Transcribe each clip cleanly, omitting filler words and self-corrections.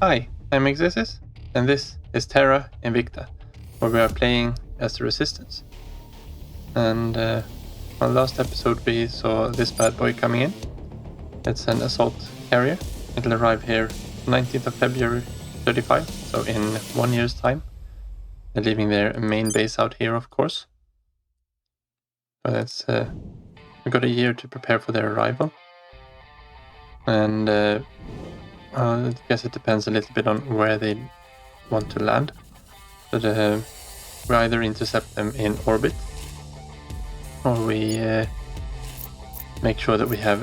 Hi, I'm Exesis, and this is Terra Invicta, where we are playing as the Resistance. And on last episode we saw this bad boy coming in. It's an assault carrier. It'll arrive here 19th of February 35, so in 1 year's time. They're leaving their main base out here, of course. But it's we've got a year to prepare for their arrival. And I guess it depends a little bit on where they want to land. But we either intercept them in orbit, or we make sure that we have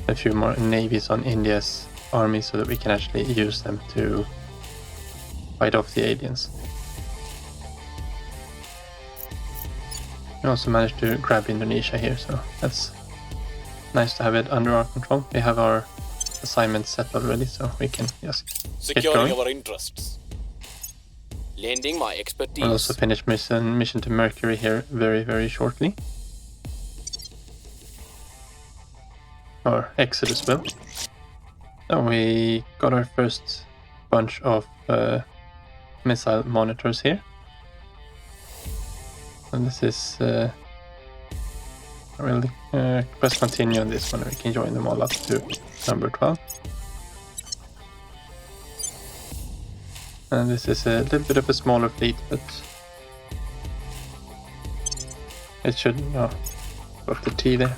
a few more navies on India's army so that we can actually use them to fight off the aliens. We also managed to grab Indonesia here, so that's nice to have it under our control. We have our assignment set already, so we can just securing our interests. Lending my expertise. We'll also finish mission to Mercury here very, very shortly. Or Exodus will. So we got our first bunch of missile monitors here. And this is really press continue on this one. We can join them all up to number 12. And this is a little bit of a smaller fleet, but it should, got the T there.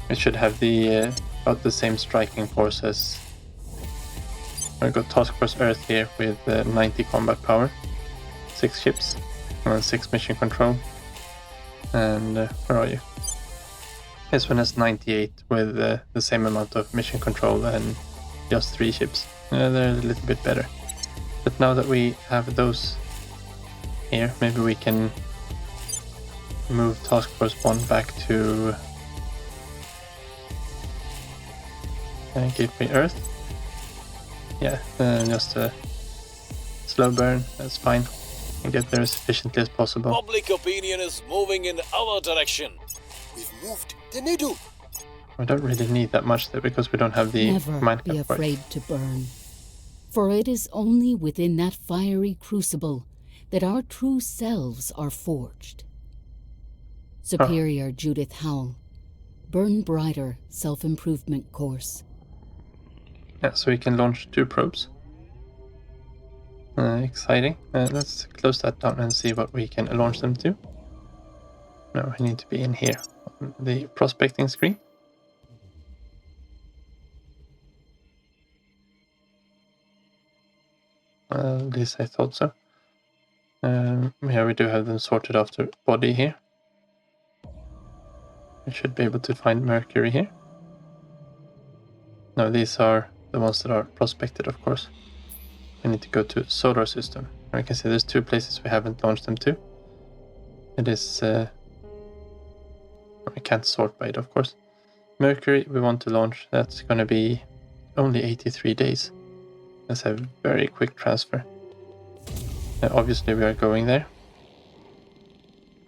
It should have the about the same striking force as we got Task Force Earth here with 90 combat power, 6 ships, and 6 mission control. And where are you? This one has 98 with the same amount of mission control and just 3 ships. They're a little bit better. But now that we have those here, maybe we can move Task Force 1 back to Gateway Earth. Yeah, just a slow burn, that's fine. And get there as efficiently as possible. Public opinion is moving in our direction. We've moved the needle. We don't really need that much there because we don't have the Never be afraid to burn. For it is only within that fiery crucible that our true selves are forged. Superior Judith Howell, Burn Brighter Self-Improvement Course. Yeah, so we can launch 2 probes. Exciting. Let's close that down and see what we can launch them to. No, we need to be in here, on the prospecting screen. At least I thought so. Yeah, we do have them sorted after body here. We should be able to find Mercury here. No, these are the ones that are prospected, of course. We need to go to solar system. I can see there's 2 places we haven't launched them to. It is... we can't sort by it, of course. Mercury we want to launch. That's going to be only 83 days. That's a very quick transfer. Obviously we are going there.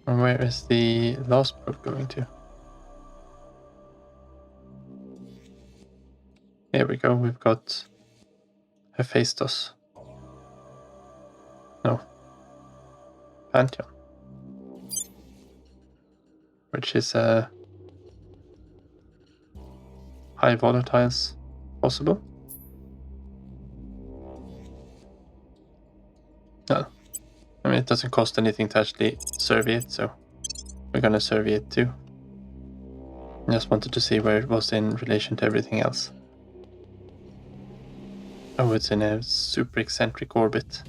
And where is the last probe going to? Here we go, we've got Hephaestus. No. Pantheon. Which is high volatiles possible. No. I mean, it doesn't cost anything to actually survey it, so we're gonna survey it too. I just wanted to see where it was in relation to everything else. Oh, it's in a super eccentric orbit.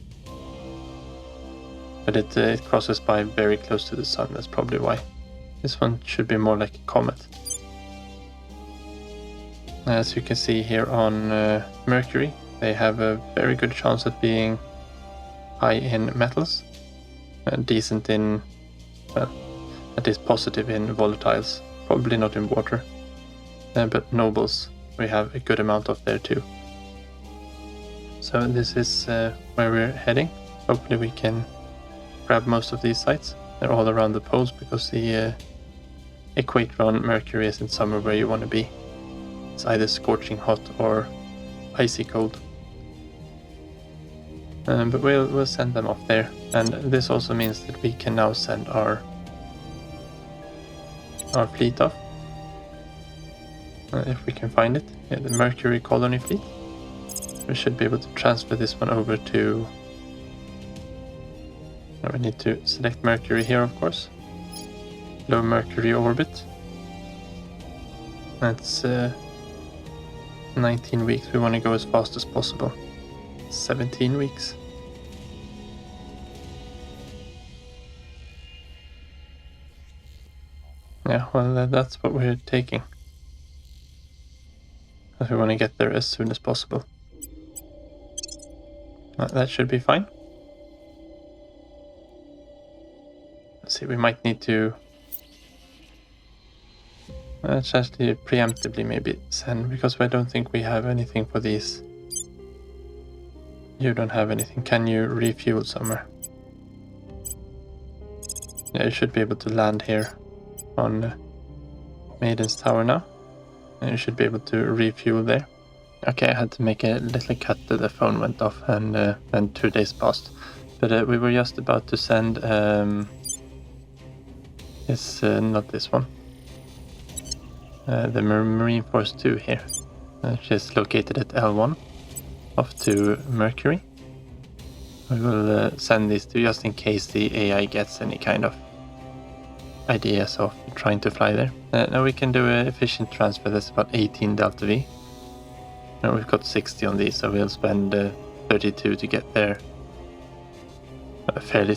But it crosses by very close to the sun, that's probably why. This one should be more like a comet. As you can see here on Mercury, they have a very good chance at being high in metals, decent in, well, at least positive in volatiles, probably not in water, but nobles we have a good amount of there too. So this is where we're heading. Hopefully we can grab most of these sites. They're all around the poles because the equator on Mercury isn't somewhere where you want to be. It's either scorching hot or icy cold. But we'll send them off there, and this also means that we can now send our fleet off. If we can find it. Yeah, the Mercury colony fleet. We should be able to transfer this one over to... we need to select Mercury here, of course. Low Mercury orbit. That's 19 weeks. We want to go as fast as possible. 17 weeks. Yeah, well, that's what we're taking. Because we want to get there as soon as possible. That should be fine. Let's see, we might need to... let's actually preemptively maybe send, because I don't think we have anything for these. You don't have anything. Can you refuel somewhere? Yeah, you should be able to land here on Maiden's Tower now. And you should be able to refuel there. Okay, I had to make a little cut that the phone went off, and then 2 days passed. But we were just about to send... it's not this one. The Marine Force 2 here, which is located at L1, off to Mercury. We will send these to just in case the AI gets any kind of ideas of trying to fly there. Now we can do an efficient transfer. That's about 18 Delta V. Now we've got 60 on these, so we'll spend 32 to get there fairly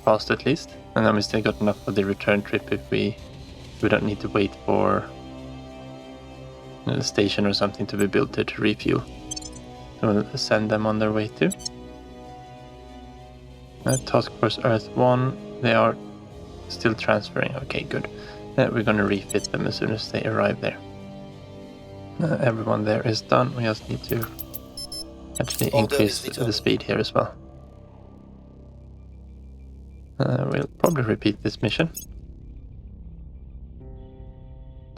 fast at least. And then we still got enough for the return trip if we don't need to wait for a station or something to be built there to refuel. So we'll send them on their way too. Task Force Earth 1, they are still transferring. Okay, good. We're going to refit them as soon as they arrive there. Everyone there is done. We just need to actually increase the speed here as well. We'll probably repeat this mission.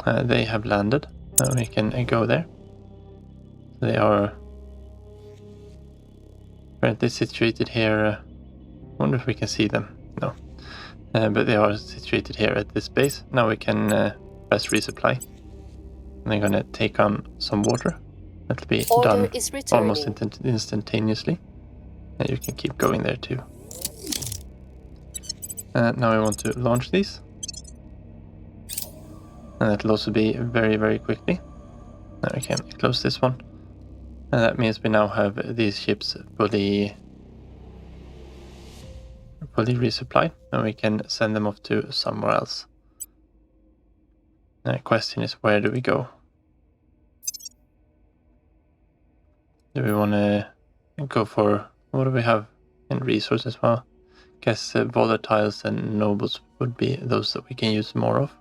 They have landed. We can go there. They are currently situated here. I wonder if we can see them. No. But they are situated here at this base. Now we can press resupply. And they're going to take on some water. That'll be done almost instantaneously. And you can keep going there too. Now we want to launch these. And that'll also be very, very quickly. Now we can close this one. And that means we now have these ships fully resupplied. And we can send them off to somewhere else. The question is, where do we go? Do we want to go for... what do we have in resources? Well, I guess volatiles and nobles would be those that we can use more of.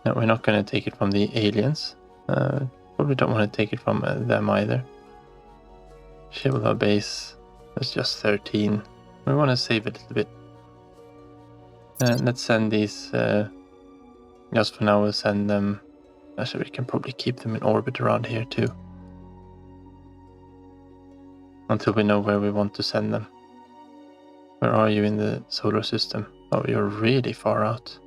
No, we're not going to take it from the aliens. Probably don't want to take it from them either. Shibboleth base is just 13. We want to save it a little bit. Let's send these... just for now we'll send them... actually we can probably keep them in orbit around here too. Until we know where we want to send them. Where are you in the solar system? Oh, you're really far out.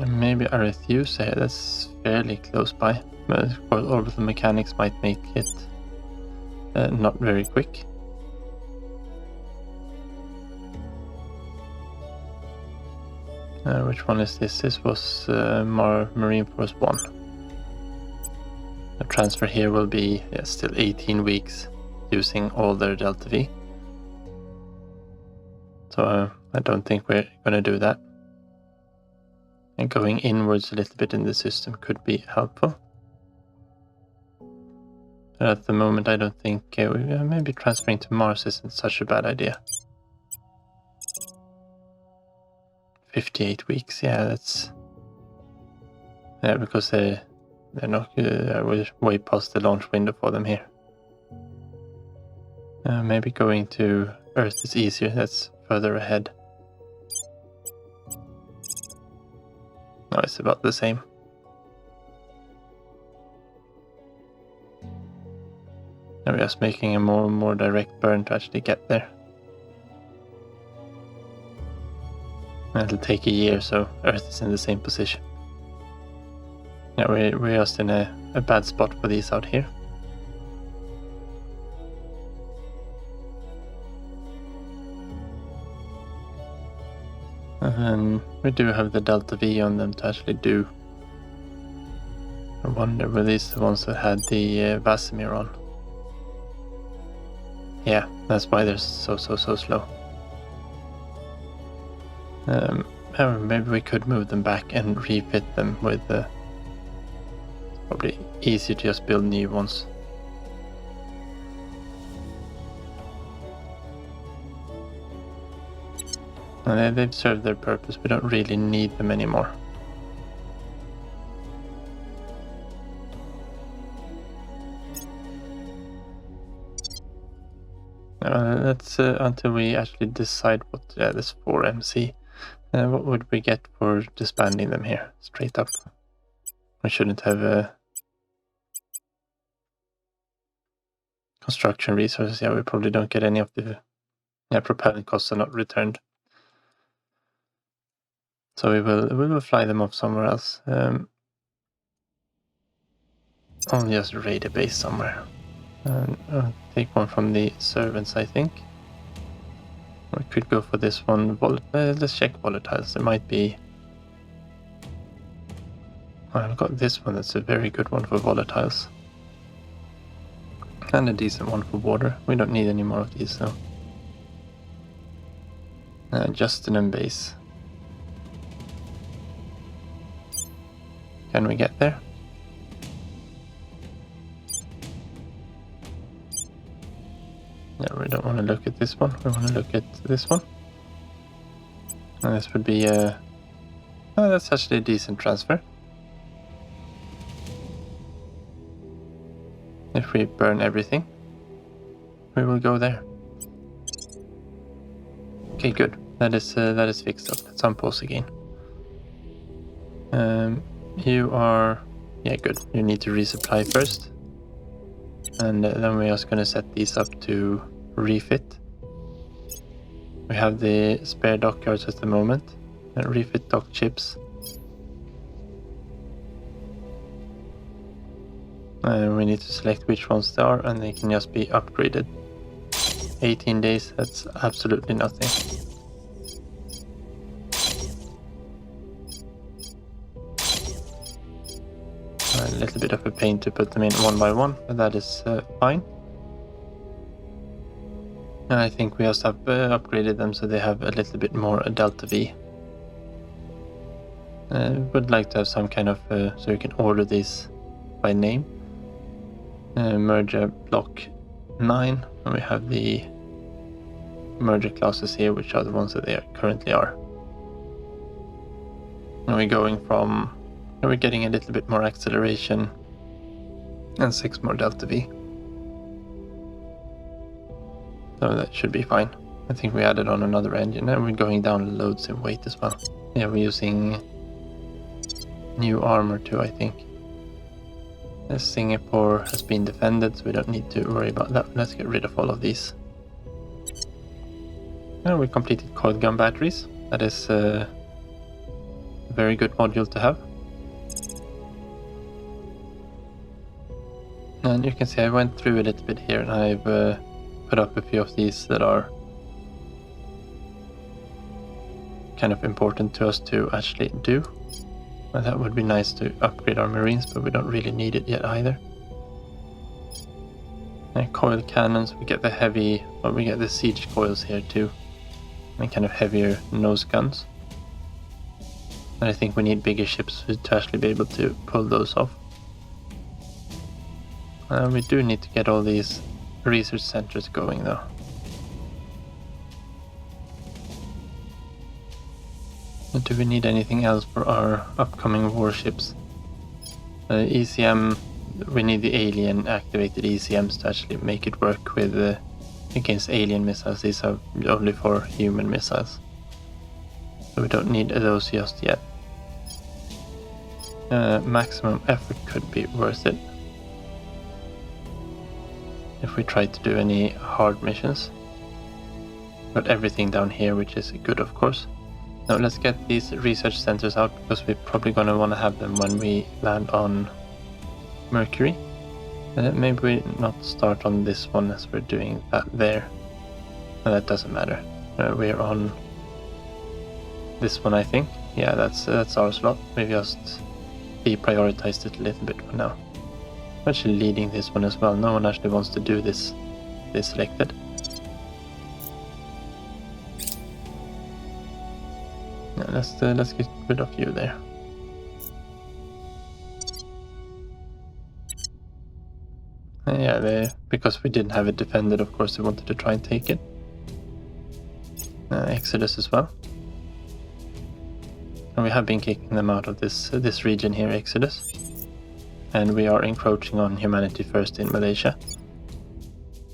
Maybe Arethusa, that's fairly close by. But of course orbital mechanics might make it not very quick. Which one is this? This was Marine Force 1. The transfer here will be still 18 weeks using all their Delta V. So I don't think we're going to do that. And going inwards a little bit in the system could be helpful. But at the moment I don't think maybe transferring to Mars isn't such a bad idea. 58 weeks, yeah, that's... yeah, because they're not... we're way past the launch window for them here. Maybe going to Earth is easier, that's further ahead. No, it's about the same. And we're just making a more direct burn to actually get there. And it'll take a year, so Earth is in the same position. Yeah, we're just in a bad spot for these out here. And we do have the Delta V on them to actually do. I wonder were these the ones that had the Vasimir on? Yeah, that's why they're so slow. Maybe we could move them back and refit them with the... It's probably easier to just build new ones. And they've served their purpose. We don't really need them anymore. Let's until we actually decide what this 4MC. What would we get for disbanding them here? Straight up. We shouldn't have construction resources. Yeah, we probably don't get any of the propellant costs are not returned. So we will fly them off somewhere else. I'll just raid a base somewhere. I'll take one from the servants, I think. We could go for this one. Let's check volatiles. There might be... I've got this one that's a very good one for volatiles. And a decent one for water. We don't need any more of these though. Justin and base. Can we get there? No, we don't want to look at this one. We want to look at this one. And this would be oh, that's actually a decent transfer. If we burn everything, we will go there. Okay, good. That is fixed up. Let's unpause again. You are... Yeah, good. You need to resupply first. And then we're just going to set these up to refit. We have the spare dockyards at the moment. Refit dock chips. We need to select which ones they are, and they can just be upgraded. 18 days, that's absolutely nothing. A little bit of a pain to put them in one by one, but that is fine. And I think we just have upgraded them so they have a little bit more Delta V. Would like to have some kind of so you can order these by name. Merger block 9, and we have the merger classes here, which are the ones that they currently are. And we're going from... We're getting a little bit more acceleration and 6 more Delta V. So that should be fine. I think we added on another engine, and we're going down loads in weight as well. Yeah, we're using new armor too, I think. Singapore has been defended, so we don't need to worry about that. Let's get rid of all of these. And we completed coiled gun batteries. That is a very good module to have. And you can see I went through a little bit here, and I've put up a few of these that are kind of important to us to actually do. And that would be nice to upgrade our marines, but we don't really need it yet either. And coil cannons, we get the heavy, well, we get the siege coils here too, and kind of heavier nose guns. And I think we need bigger ships to actually be able to pull those off. We do need to get all these research centers going though. Do we need anything else for our upcoming warships? ECM, we need the alien activated ECMs to actually make it work with against alien missiles. These are only for human missiles, so we don't need those just yet. maximum effort could be worth it if we try to do any hard missions. Got everything down here, which is good, of course. Now let's get these research centers out, because we're probably going to want to have them when we land on Mercury. Maybe we not start on this one, as we're doing that there. No, that doesn't matter. We're on this one, I think. Yeah, that's our slot. We just deprioritized it a little bit for now. I'm actually leading this one as well. No one actually wants to do this selected. Yeah, let's get rid of you there. Yeah, because we didn't have it defended, of course they wanted to try and take it. Exodus as well. And we have been kicking them out of this region here, Exodus. And we are encroaching on humanity first in Malaysia.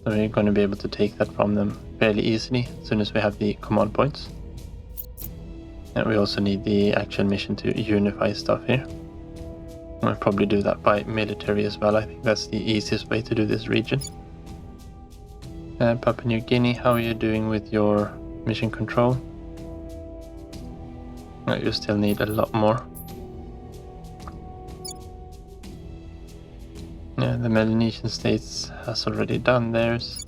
So we're going to be able to take that from them fairly easily as soon as we have the command points. And we also need the actual mission to unify stuff here. We'll probably do that by military as well. I think that's the easiest way to do this region. Papua New Guinea, how are you doing with your mission control? You still need a lot more. Yeah, the Melanesian states has already done theirs.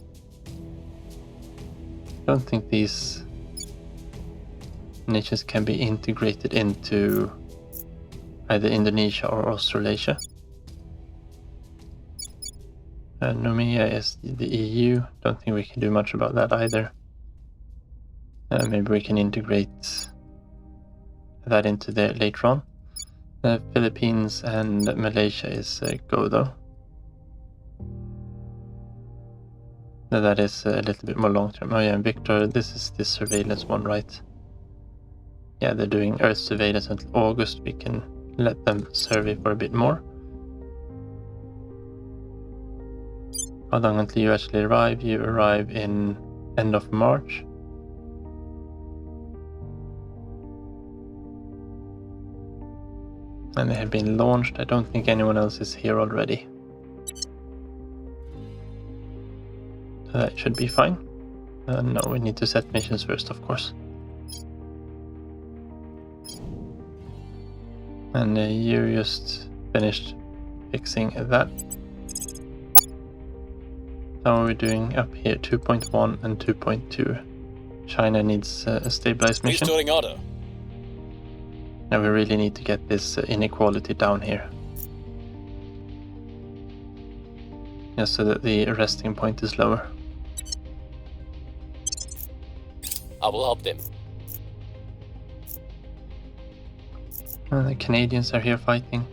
I don't think these nations can be integrated into either Indonesia or Australasia. Nomia is the EU. Don't think we can do much about that either. Maybe we can integrate that into there later on. Philippines and Malaysia is go though. That is a little bit more long term. Oh yeah, and Victor, this is the surveillance one, right? Yeah, they're doing Earth surveillance until August. We can let them survey for a bit more. How long until you actually arrive? You arrive in end of March. And they have been launched. I don't think anyone else is here already. So that should be fine. No, we need to set missions first, of course. And you just finished fixing that. How are we doing up here? 2.1 and 2.2. China needs a stabilized mission. Restoring order. Now we really need to get this inequality down here. Just so that the resting point is lower. I will help them. The Canadians are here fighting.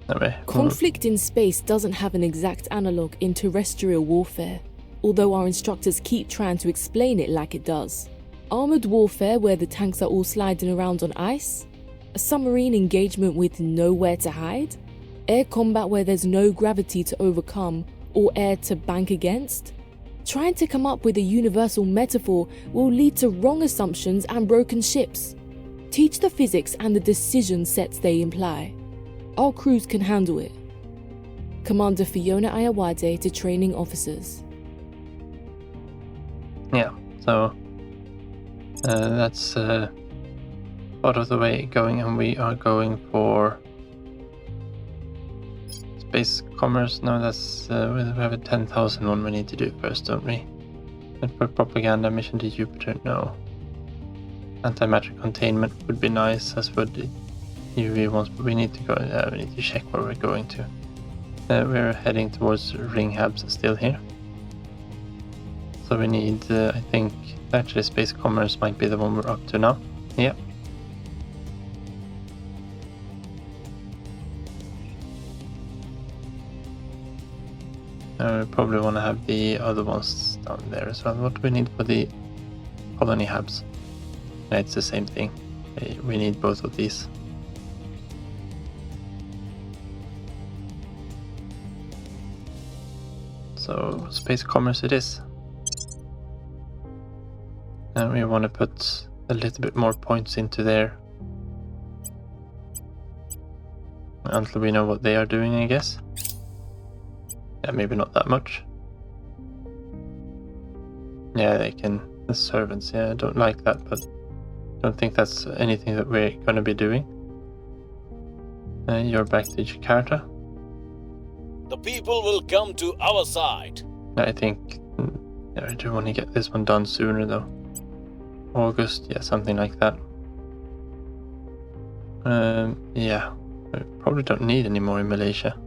Anyway, Conflict in space doesn't have an exact analogue in terrestrial warfare, although our instructors keep trying to explain it like it does. Armoured warfare where the tanks are all sliding around on ice? A submarine engagement with nowhere to hide? Air combat where there's no gravity to overcome or air to bank against? Trying to come up with a universal metaphor will lead to wrong assumptions and broken ships. Teach the physics and the decision sets they imply. Our crews can handle it. Commander Fiona Ayawade to training officers. Yeah, so that's part of the way going, and we are going for space commerce. No, that's we have a 10,000 one we need to do first, don't we? And for propaganda mission to Jupiter, no. Antimatter containment would be nice, as would the UV ones, but we need to go. We need to check where we're going to. We're heading towards ring hubs still here. So we need, I think, actually space commerce might be the one we're up to now. Yeah. We probably want to have the other ones down there as well. What do we need for the colony hubs? No, it's the same thing. We need both of these. So space commerce it is. And we want to put a little bit more points into there. Until we know what they are doing, I guess. Yeah, maybe not that much. Yeah, they can... The servants, yeah, I don't like that, but don't think that's anything that we're going to be doing. You're back to Jakarta. The people will come to our side. I think... Yeah, I do want to get this one done sooner, though. August, yeah, something like that. Yeah, we probably don't need any more in Malaysia.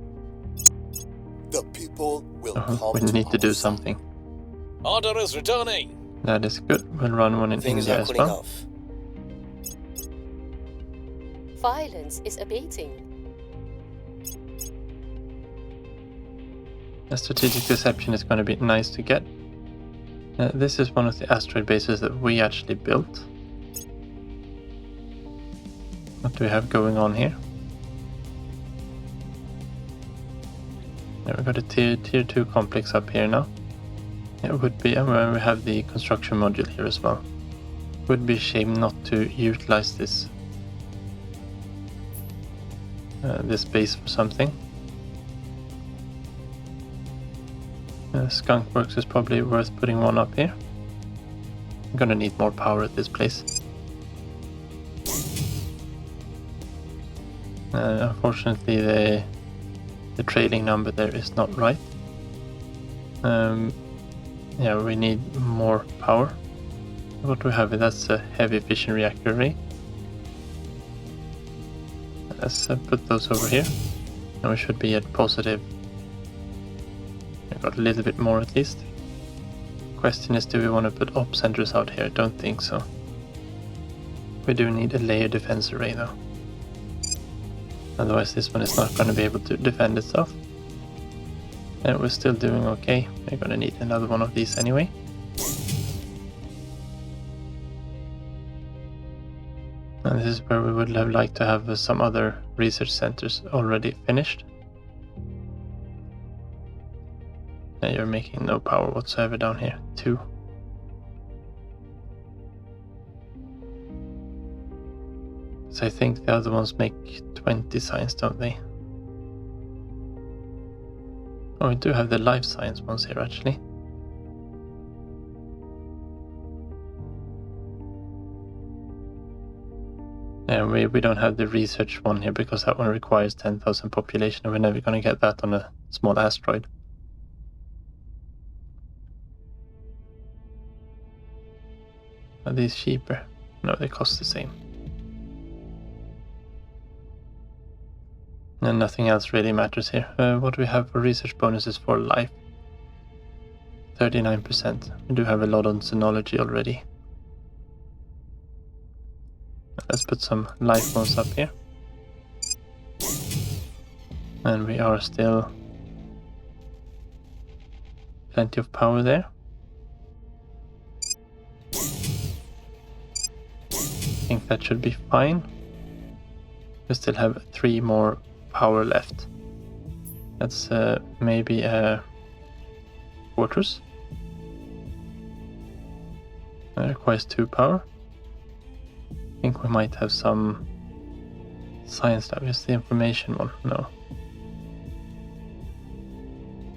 The people will come We to need to our do side. something. Order is returning. That is good. We'll run one in Things India are as cooling well. off. Violence is abating. A strategic deception is going to be nice to get. This is one of the asteroid bases that we actually built. What do we have going on here? We've got a tier 2 complex up here now. It would be, and we have the construction module here as well. Would be a shame not to utilize this this base for something. Skunk Works is probably worth putting one up here. I'm gonna need more power at this place. Unfortunately, the trading number there is not right. Yeah, we need more power. What do we have? That's a heavy fission reactor array. Let's put those over here. And we should be at positive. We've got a little bit more at least. Question is, do we want to put op centers out here? I don't think so. We do need a layer defense array though. Otherwise this one is not going to be able to defend itself. And we're still doing okay. We're going to need another one of these anyway. And this is where we would have liked to have some other research centers already finished. And you're making no power whatsoever down here. 2. So I think the other ones make 20 science, don't they? Oh, we do have the life science ones here actually. Yeah, we don't have the research one here because that one requires 10,000 population and we're never going to get that on a small asteroid. Are these cheaper? No, they cost the same. And nothing else really matters here. What do we have for research bonuses for life? 39%. We do have a lot on Xenology already. Let's put some life ones up here. And we are still plenty of power there. I think that should be fine. We still have 3 more power left. That's maybe quarters. That requires 2 power. I think we might have some science lab. Is the information one? No.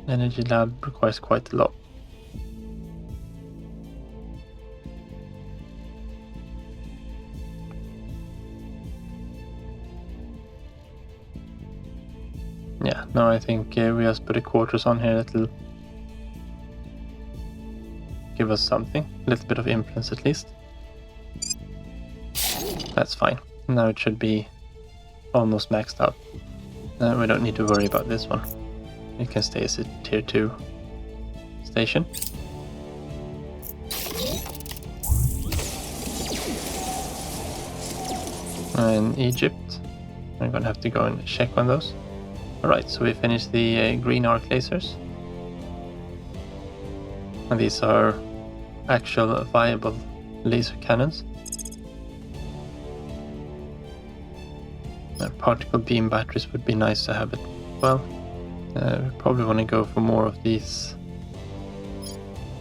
Energy lab requires quite a lot. Yeah, no, I think we just put a quarters on here that'll give us something. A little bit of influence at least. That's fine. Now it should be almost maxed out. We don't need to worry about this one. It can stay as a tier 2 station. And Egypt. I'm gonna have to go and check on those. Alright, so we finished the green arc lasers. And these are actual viable laser cannons. Particle beam batteries would be nice to have it. Well, we probably want to go for more of these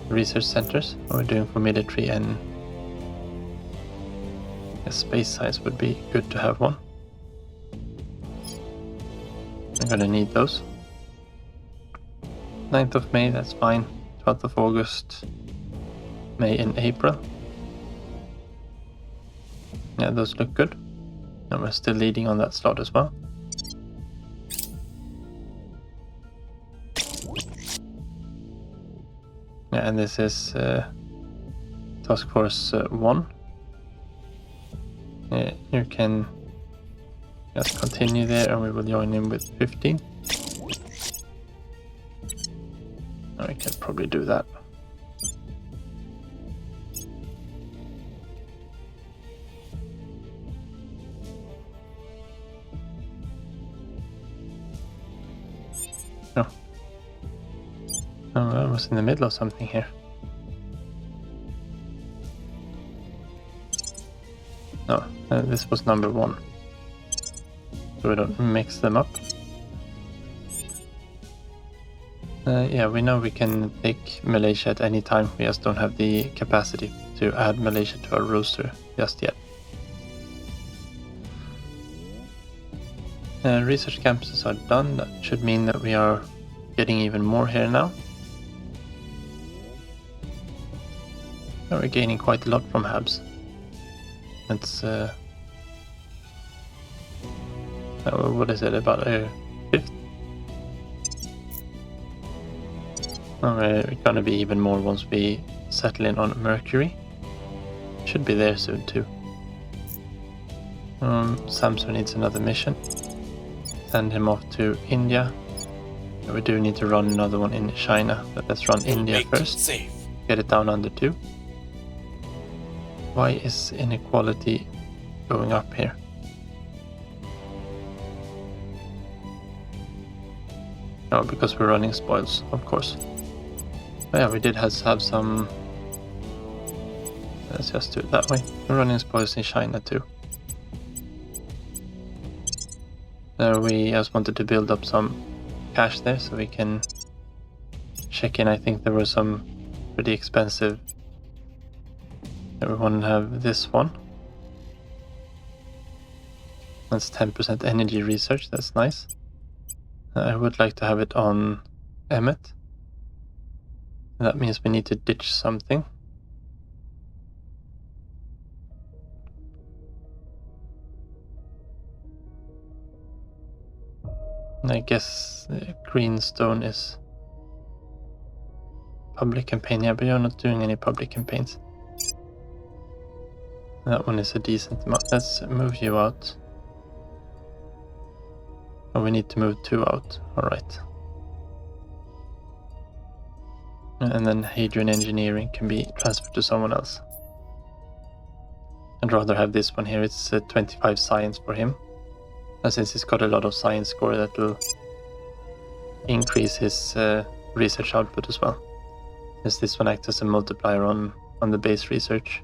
research centers. What we're doing for military and space science would be good to have one. I'm gonna need those. 9th of May, that's fine. 12th of August, May and April. Yeah, those look good. And we're still leading on that slot as well. Yeah, and this is Task Force 1. You can just continue there and we will join in with 15. I can probably do that. No. Oh, I was in the middle of something here. No, this was number 1. So we don't mix them up. Yeah, we know we can take Malaysia at any time. We just don't have the capacity to add Malaysia to our roster just yet. Research campuses are done. That should mean that we are getting even more here now. We're gaining quite a lot from Habs. That's what is it, about a 5th? We're gonna be even more once we settle in on Mercury. Should be there soon too. Samsung needs another mission. Send him off to India. We do need to run another one in China, but let's run India first. Get it down under 2. Why is inequality going up here? No, because we're running spoils, of course. Oh yeah, we did have some... Let's just do it that way. We're running spoils in China too. There we just wanted to build up some cash there so we can check in. I think there were some pretty expensive... We want to have this one. That's 10% energy research, that's nice. I would like to have it on Emmet. That means we need to ditch something. I guess Greenstone is public campaign. Yeah, but you're not doing any public campaigns. That one is a decent amount. Let's move you out. Oh, we need to move 2 out. Alright. And then Hadrian Engineering can be transferred to someone else. I'd rather have this one here. It's 25 science for him. And since he's got a lot of science score, that will increase his research output as well. As this one acts as a multiplier on the base research.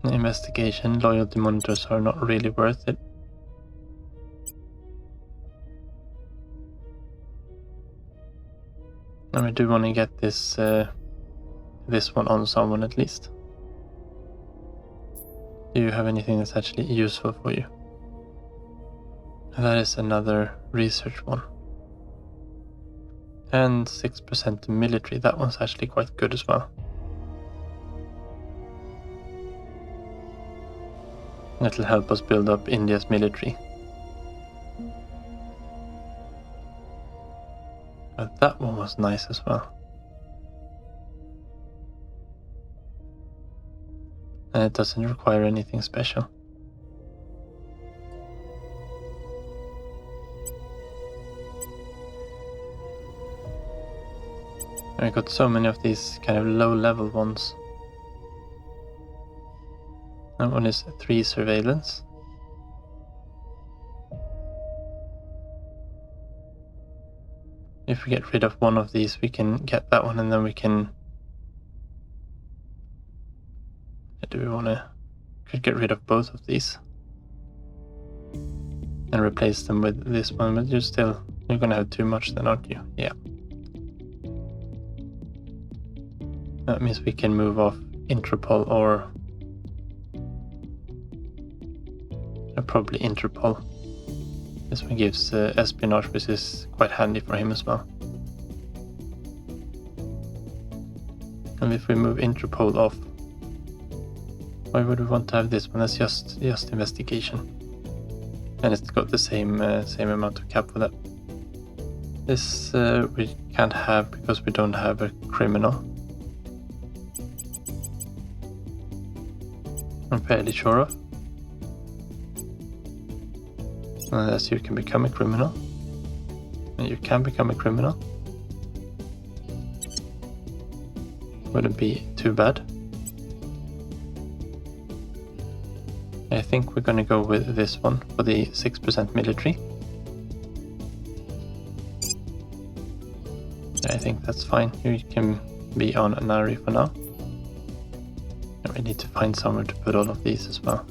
Investigation, loyalty monitors are not really worth it. And we do want to get this one on someone at least. Do you have anything that's actually useful for you? That is another research one. And 6% military, that one's actually quite good as well. That'll help us build up India's military. But that one was nice as well. And it doesn't require anything special. I got so many of these kind of low level ones. That one is 3 surveillance. If we get rid of one of these, we can get that one, and then we can... Do we want to... Could get rid of both of these. And replace them with this one, but you're gonna have too much then, aren't you? Yeah. That means we can move off Interpol or probably Interpol. This one gives espionage, which is quite handy for him as well. And if we move Interpol off, why would we want to have this one? That's just investigation, and it's got the same amount of cap for that. This we can't have because we don't have a criminal. I'm fairly sure of. Unless you can become a criminal. And you can become a criminal. Wouldn't be too bad. I think we're gonna go with this one for the 6% military. I think that's fine. You can be on Anari for now. And we need to find somewhere to put all of these as well.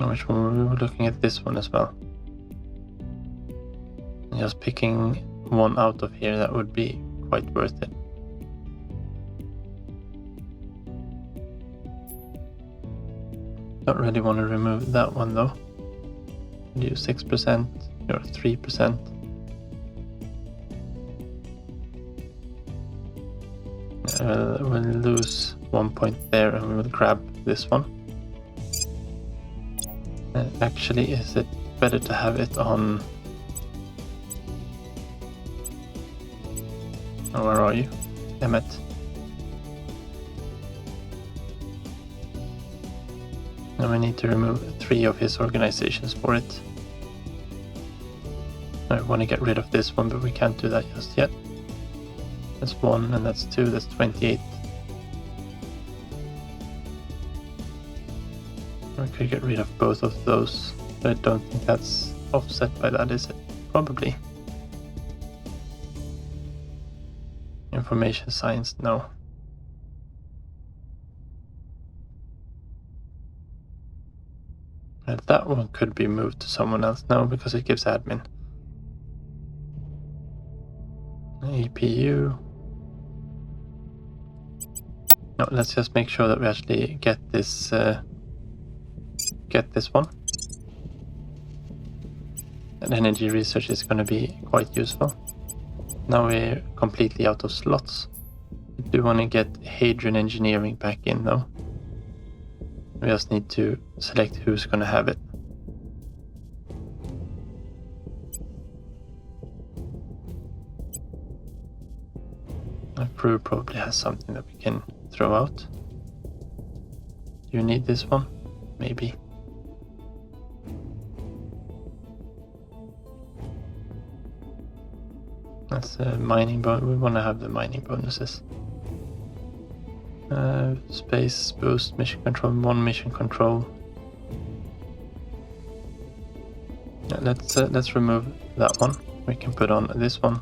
Which one we were looking at? This one as well. And just picking one out of here, that would be quite worth it. Don't really want to remove that one though. Do 6% or 3%. We'll lose 1 point there, and we will grab this one. Actually, is it better to have it on... Oh, where are you? Damn it. And we need to remove 3 of his organizations for it. I want to get rid of this one, but we can't do that just yet. That's 1, and that's 2, that's 28. We could get rid of both of those, but I don't think that's offset by that, is it? Probably. Information science, no. That one could be moved to someone else. No, because it gives admin. APU. No, let's just make sure that we actually get this one. And energy research is going to be quite useful. Now we're completely out of slots. We do want to get Hadrian Engineering back in though. We just need to select who's going to have it. Our crew probably has something that we can throw out. You need this one? Maybe. That's a mining bonus. We want to have the mining bonuses. Space boost, mission control, 1 mission control. Yeah, let's remove that one. We can put on this one.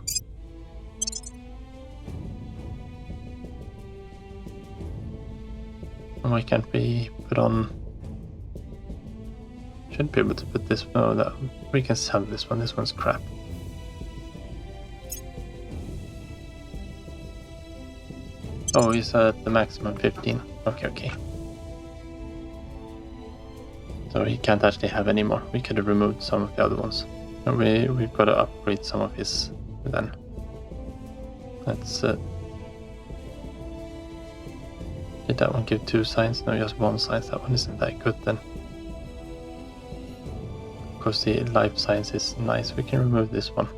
And why can't we put on? Should be able to put this. Oh, that we can sell this one. This one's crap. Oh, he's at the maximum 15. Okay. So he can't actually have any more. We could have removed some of the other ones. And we've got to upgrade some of his then. Let's... did that one give 2 signs? No, just 1 sign. That one isn't that good then. Of course, the life science is nice. We can remove this one.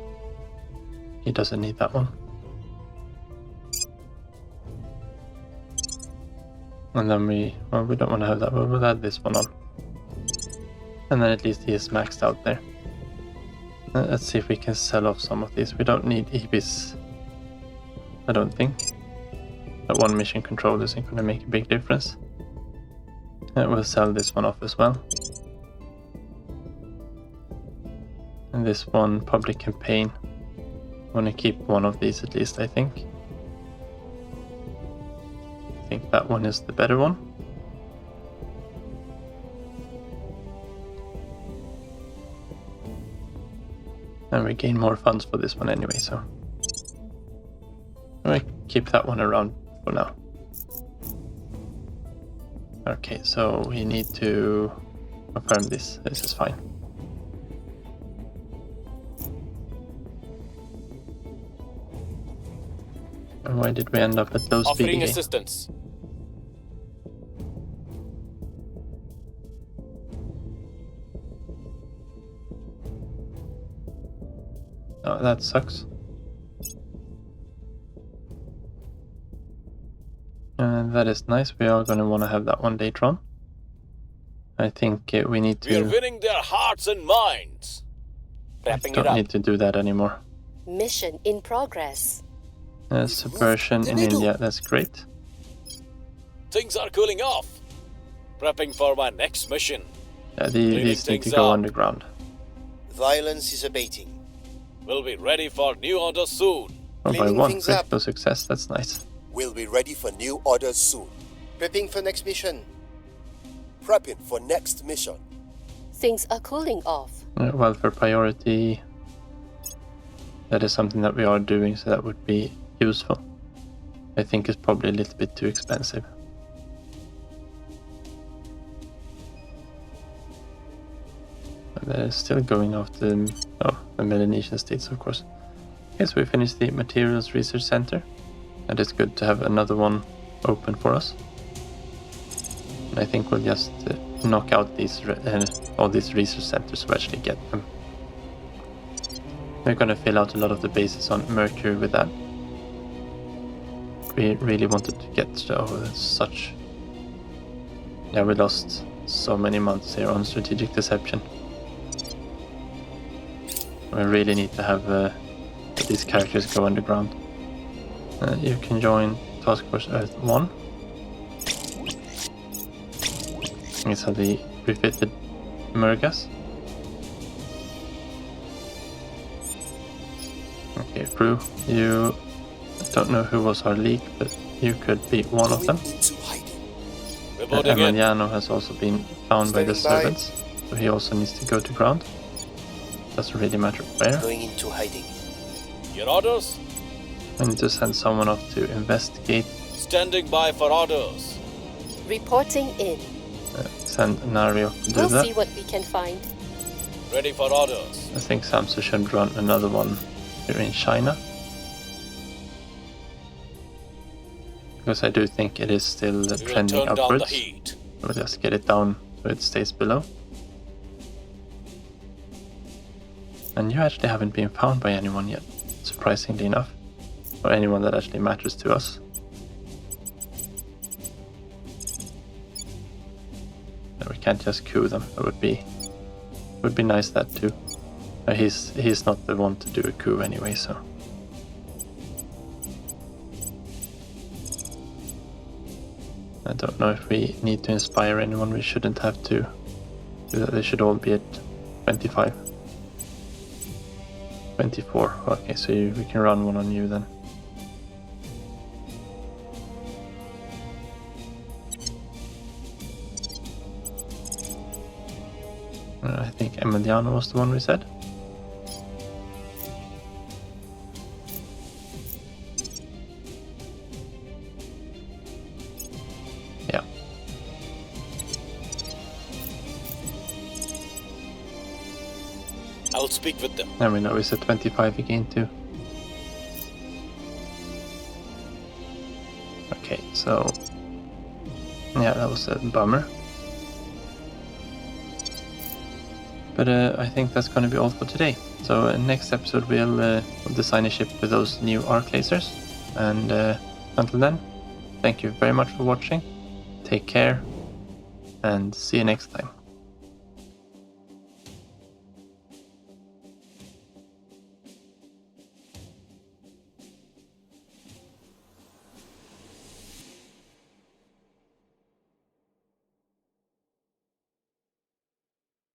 He doesn't need that one. And then we don't want to have that, but we'll add this one on. And then at least he is maxed out there. Let's see if we can sell off some of these. We don't need EBIS, I don't think. That 1 mission control isn't going to make a big difference. We'll sell this one off as well. And this one, public campaign. I want to keep one of these at least, I think. I think that one is the better one. And we gain more funds for this one anyway, so I keep that one around for now. Okay, so we need to confirm this. This is fine. And why did we end up at low speed Offering again? assistance. Oh, that sucks. And that is nice. We are going to want to have that one later on. I think we need We are to... winning their hearts and minds. Wrapping it don't up. need to do that anymore. Mission in progress. Subversion in India, that's great. Things are cooling off. Prepping for my next mission. These need to things go up. underground. Violence is abating. We'll be ready for new orders soon. Oh, by Cleaning one things up. critical success, that's nice. We'll be ready for new orders soon. Prepping for next mission. Prepping for next mission. Things are cooling off. Welfare priority, that is something that we are doing, so that would be useful. I think it's probably a little bit too expensive. They're still going after the Melanesian states, of course. Okay, so we finished the Materials Research Center. And it's good to have another one open for us. And I think we'll just knock out these all these research centers to actually get them. We're going to fill out a lot of the bases on Mercury with that. We really wanted to get such... Yeah, we lost so many months here on strategic deception. We really need to have these characters go underground. You can join Task Force Earth 1. These are the refitted Murgas. Okay, Prue, you don't know who was our leak, but you could be one of them. Into hiding. Reporting in. Emiliano has also been found by the Standing by. servants, so he also needs to go to ground. Doesn't really matter where. Going into hiding. Your orders? I need to send someone off to investigate. Standing by for orders. Reporting in. Send Nario to do We'll that. see what we can find. Ready for orders. I think Samsa should run another one here in China. Because I do think it is still We will trending turn down the upwards. heat. We'll just get it down so it stays below. And you actually haven't been found by anyone yet, surprisingly enough. Or anyone that actually matters to us. No, we can't just coup them. It would be nice that too. He's not the one to do a coup anyway, so. I don't know if we need to inspire anyone. We shouldn't have to do that. They should all be at 25. 24. Okay, so we can run one on you then. I think Emiliano was the one we said. Yeah. I'll speak with them. Now we know he's at 25 again too. Okay, so... Yeah, that was a bummer. But I think that's going to be all for today. So next episode we'll design a ship with those new arc lasers. And until then, thank you very much for watching. Take care and see you next time.